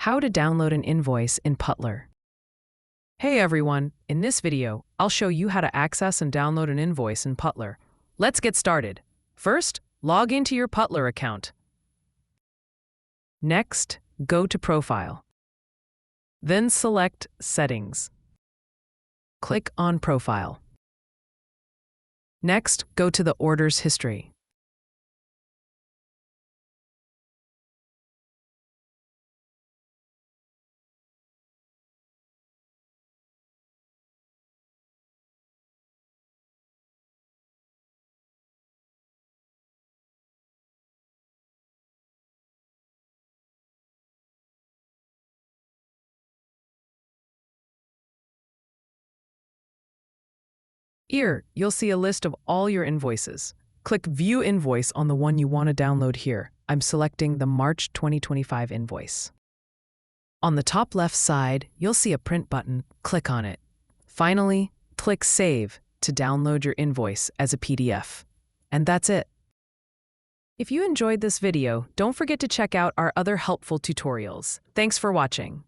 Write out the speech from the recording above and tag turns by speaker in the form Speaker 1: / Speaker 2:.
Speaker 1: How to download an invoice in Putler. Hey everyone, in this video, I'll show you how to access and download an invoice in Putler. Let's get started. First, log into your Putler account. Next, go to Profile. Then select Settings. Click on Profile. Next, go to the Orders History. Here, you'll see a list of all your invoices. Click View Invoice on the one you want to download here. I'm selecting the March 2025 invoice. On the top left side, you'll see a print button. Click on it. Finally, click Save to download your invoice as a PDF. And that's it. If you enjoyed this video, don't forget to check out our other helpful tutorials. Thanks for watching.